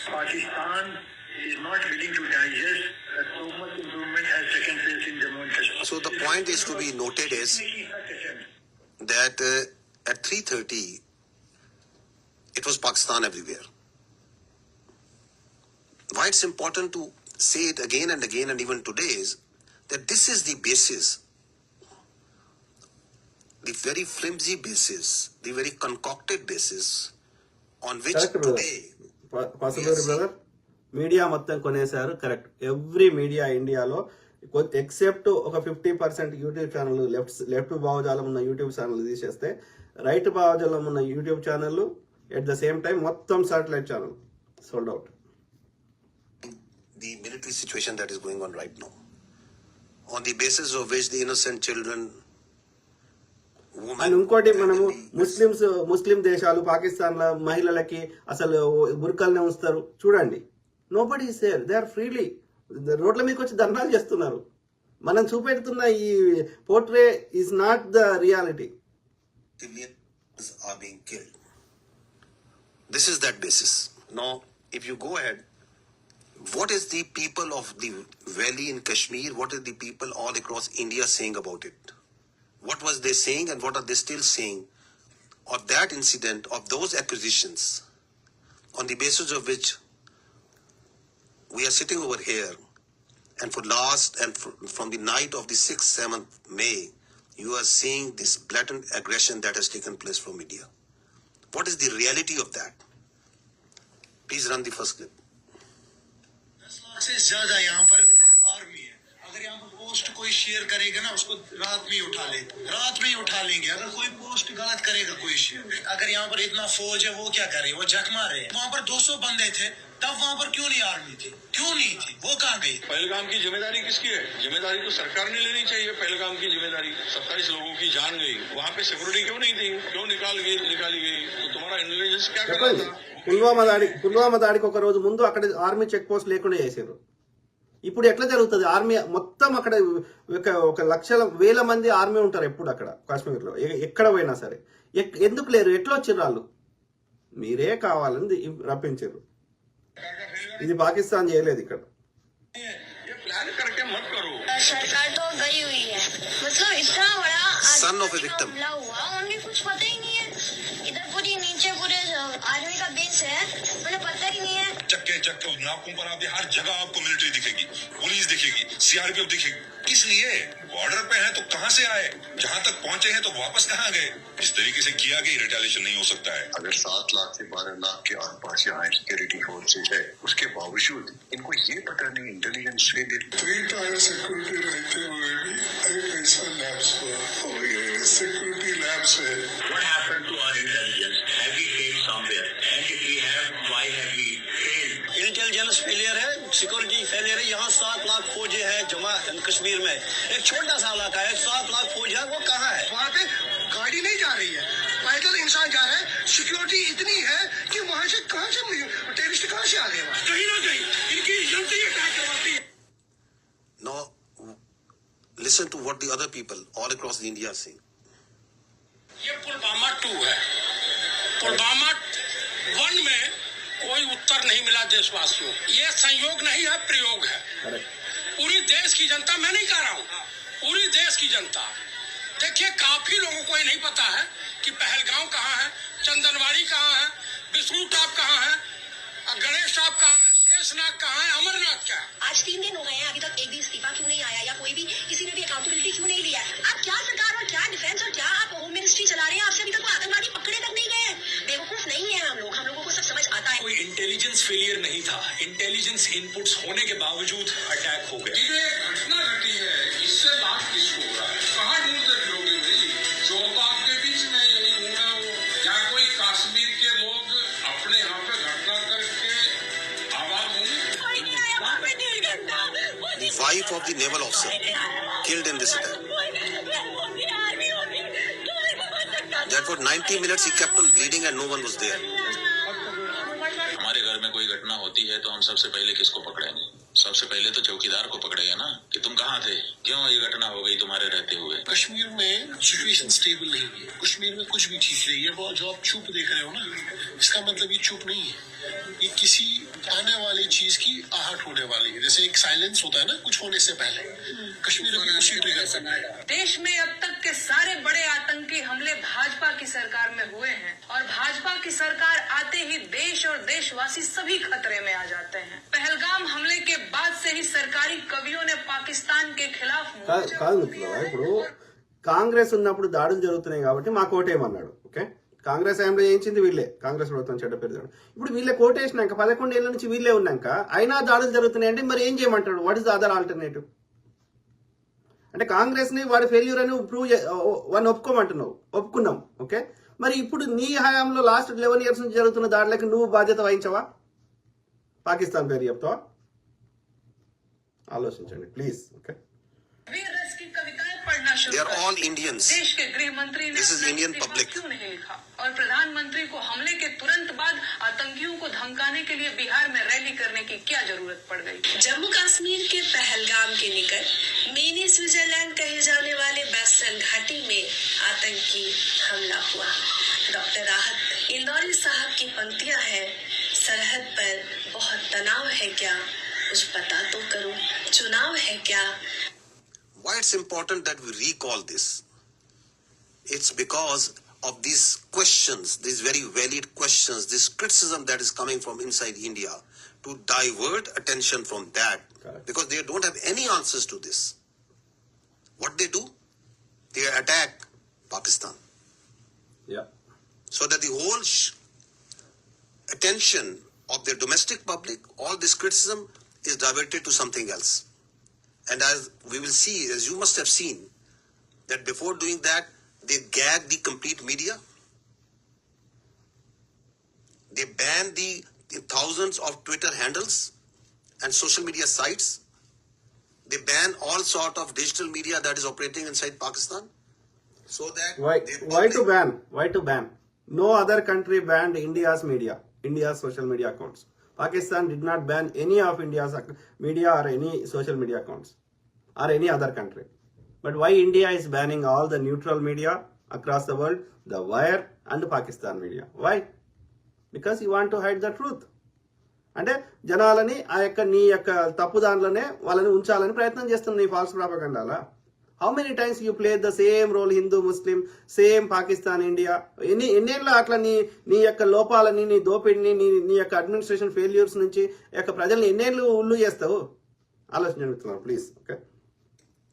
Pakistan is not willing to digest that so much improvement has taken place in Jammu and Kashmir. So the point is to be noted is that at 3:30, it was Pakistan everywhere. Why it's important to say it again and again and even today is that this is the basis, the very flimsy basis, the very concocted basis on which today... Possible, brother? Media మొత్తం కొనేశారు. Correct. Every media ఇండియాలో except ఒక 50% YouTube channel left భావజాలం ఉన్న YouTube channel తీసేస్తే right భావజాలం ఉన్న YouTube channel at the same time మొత్తం satellite channel sold out. The military situation that is going on right now, on the basis of which the innocent children, women... and ఇంకోటి, మనము ముస్లిం దేశాలు పాకిస్తాన్ లో మహిళలకి అసలు బుర్కల్నే ఉంచుతారు చూడండి. Nobody is there, they are freely రోడ్ల మీదకి వచ్చి ధర్నాలు చేస్తున్నారు. మనం చూపెడుతున్న ఈ portray is not the reality. Civilians are being killed. This is that basis. Now, if you go ahead, what is the people of the valley in Kashmir, what is the people all across India saying about it? What was they saying and what are they still saying of that incident, of those acquisitions, on the basis of which we are sitting over here, and from the night of the 6th, 7th May, you are seeing this blatant aggression that has taken place from India. What is the reality of that? Please run the first clip. से ज्यादा यहाँ पर army है. अगर यहाँ पर post कोई share करेगा ना, उसको रात में ही उठा लेंगे. अगर कोई पोस्ट गलत करेगा कोई शेयर, अगर यहाँ पर इतना फौज है, वो क्या करे, वो जख मारे. वहाँ पर 200 बंदे थे, तब वहाँ पर क्यों नहीं आर्मी थी, क्यों नहीं थी, वो कहाँ गई? पहलगाम की जिम्मेदारी किसकी है? जिम्मेदारी तो सरकार ने लेनी चाहिए. पहलगाम की जिम्मेदारी 27 लोगों की जान गई, वहाँ पे सिक्योरिटी क्यों नहीं थी, क्यों निकाली गई? तो तुम्हारा इंटेलिजेंस क्या कर रहा था? పుల్వామా దాడికి ఒక రోజు ముందు అక్కడ ఆర్మీ చెక్ పోస్ట్ లేకుండా చేశారు. ఇప్పుడు ఎట్లా జరుగుతుంది? ఆర్మీ మొత్తం అక్కడ ఒక వేల మంది ఆర్మీ ఉంటారు ఎప్పుడు అక్కడ కాశ్మీర్లో, ఎక్కడ పోయినా సరే. ఎందుకు లేరు? ఎట్లా వచ్చిర్రు వాళ్ళు? మీరే కావాలని రప్పించారు. ఇది పాకిస్తాన్ చేయలేదు ఇక్కడ. सरकार तो गई हुई है, मतलब इतना बड़ा Son of a victim. हमला हुआ, उन्हें कुछ पता ही नहीं है. इधर पूरी नीचे पूरे आर्मी का बेस है, उन्हें पता ही नहीं है. चक्के नाकों पर आप हर जगह आपको मिलिट्री दिखेगी, पुलिस दिखेगी, सीआरपीएफ दिखेगी. किस लिए? बॉर्डर पे है तो कहाँ से आए, जहाँ तक पहुँचे हैं तो वापस कहाँ गए? इस तरीके से किया गया रिटेलिएशन नहीं हो सकता है. अगर 7 लाख से 12 लाख के आसपास यहाँ सिक्योरिटी फोर्सेज है, उसके बावजूद इनको ये पता नहीं इंटेलिजेंस फेलियर. 3 टायर सिक्योरिटी रहते हुए भी ऐसा लैब्स हो गए, सिक्योरिटी लैब्स है. What happened to our intelligence? Have we failed somewhere? And if we have, why have we failed? Intelligence failure है, सिक्योरिटी फेलियर है. यहाँ 7 लाख फौजी है जम्मू कश्मीर में, एक छोटा सा इलाका है, 7 लाख फौज है, वो कहाँ है? वहाँ पे गाड़ी नहीं जा रही है, पैदल इंसान जा रहा है. सिक्योरिटी इतनी है कि वहाँ से टेररिस्ट कहाँ से आ गए? कहीं ना कहीं इनकी एजेंसी अटैक करवाती है. Now, listen to what the other people all across India are saying. ये पुलवामा 2 है. पुलवामा 1 में कोई उत्तर नहीं मिला देशवासियों. ये संयोग नहीं है, प्रयोग है. पूरी देश की जनता, मैं नहीं कह रहा हूँ, पूरी देश की जनता. देखिए, काफी लोगों को ये नहीं पता है कि पहलगांव कहाँ है, चंदनवाड़ी कहाँ है, विष्णु टॉप कहाँ है, गणेश टॉप कहाँ है, शेषनाग कहाँ है, अमरनाथ क्या है. आज 3 दिन हो गए हैं, अभी तक एक भी इस्तीफा क्यों नहीं आया, या कोई भी किसी ने भी अकाउंटेबिलिटी क्यों नहीं लिया? आप क्या सरकार और क्या डिफेंस और क्या आप होम मिनिस्ट्री चला रहे हैं? आपसे अभी तक वो आतंकवादी पकड़े तक नहीं गए. बेवकूफ नहीं है हम लोगों को सब समझ आता है. कोई इंटेलिजेंस फेलियर नहीं था, इंटेलिजेंस इनपुट्स होने के बावजूद अटैक हो गया. ये घटना घटी है, इससे लाभ किसको हो रहा है? कहाँ ढूंढते फिरोगे भाई? जो तो आपके बीच में यही घूमा हो, या कोई कश्मीर के लोग अपने यहाँ पे घटना करके आवाज होंगे. The wife of the naval officer killed in this attack. That for 90 minutes he kept on bleeding and no one was there. हमारे घर में कोई घटना होती है तो हम सबसे पहले किसको पकड़ेंगे? सबसे पहले तो चौकीदार को पकड़ेगा ना कि तुम कहाँ थे, क्यों ये घटना हो गई तुम्हारे रहते हुए। कश्मीर में सिचुएशन स्टेबल नहीं है, कश्मीर में कुछ भी ठीक नहीं है। वो जो आप चुप देख रहे हो ना, इसका मतलब ये चुप नहीं है, ये किसी आने वाली चीज की आहट होने वाली है। जैसे एक साइलेंस होता है ना कुछ होने से पहले, कश्मीर अभी उसी ट्रिगर करना है। देश में अब तक के सारे बड़े आतंकी हमले भाजपा की सरकार में हुए हैं और भाजपा की सरकार आते ही देश और देशवासी सभी खतरे में आ जाते हैं। पहलगाम हमले के बाद से ही सरकारी कवियों ने पाकिस्तान के खिलाफ కాదు మిత్రులారా, ఇప్పుడు కాంగ్రెస్ ఉన్నప్పుడు దాడులు జరుగుతున్నాయి కాబట్టి మా కోటేమన్నాడు. ఓకే, కాంగ్రెస్ హయాంలో చేయించింది వీళ్ళే, కాంగ్రెస్ ప్రభుత్వం చెడ్డ పేరు. ఇప్పుడు వీళ్ళే కోటేసినాక 11 ఏళ్ల నుంచి వీళ్ళే ఉన్నాక అయినా దాడులు జరుగుతున్నాయి అంటే మరి ఏం చేయమంటాడు? What is the other alternative? అంటే కాంగ్రెస్ ని వాడి ఫెయిల్యూర్ అని ప్రూవ్ వాడిని ఒప్పుకోమంటున్నావు, ఒప్పుకున్నాం. ఓకే, మరి ఇప్పుడు నీ హయాంలో లాస్ట్ 11 years నుంచి జరుగుతున్న దాడులకి నువ్వు బాధ్యత వహించవా? పాకిస్తాన్ పేరు చెప్తావా? ఆలోచించండి ప్లీజ్. ఓకే, वीर रस की कविताएं पढ़ना शुरू They are कर all दी। Indians. देश के गृह मंत्री ने This is अपना Indian इस्तीफा public. क्यों नहीं लिखा? और प्रधानमंत्री को हमले के तुरंत बाद आतंकियों को धमकाने के लिए बिहार में रैली करने की क्या जरूरत पड़ गई? जम्मू कश्मीर के पहलगाम के निकट मिनी स्विट्जरलैंड कहे जाने वाले बैसल घाटी में आतंकी हमला हुआ। डॉक्टर राहत इंदौरी साहब की पंक्तियां हैं, सरहद पर बहुत तनाव है क्या, कुछ पता तो करो, चुनाव है क्या। Why it's important that we recall this? It's because of these questions, these very valid questions, this criticism that is coming from inside India to divert attention from that. Correct. Because they don't have any answers to this. What they do? They attack Pakistan. Yeah, So that the whole attention of their domestic public, all this criticism is diverted to something else. And as we will see, as you must have seen, that before doing that, they gag the complete media. They ban the thousands of Twitter handles and social media sites. They ban all sort of digital media that is operating inside Pakistan. So that why their why to public- ban? Why to ban? No other country banned India's media, India's social media accounts. Pakistan did not ban any of India's media or any social media accounts or any other country. But why India is banning all the neutral media across the world, the Wire and the Pakistan media? Why? Because you want to hide the truth. అంటే జనాలని ఆ యొక్క నీ యొక్క తప్పు దాంట్లోనే వాళ్ళని ఉంచాలని ప్రయత్నం చేస్తున్న నీ ఫాల్స్ ప్రాపగండాలా. How many times you play the same role, Hindu Muslim, same Pakistan India. ఎన్నేళ్ళు అట్లా నీ యొక్క లోపాలని, నీ దోపిడిని, నీ యొక్క అడ్మినిస్ట్రేషన్ ఫెయిల్యూర్స్ నుంచి యొక్క ప్రజల్ని ఎన్నేళ్ళు ఉల్లు చేస్తావు? ఆలోచన ప్లీజ్. ఓకే.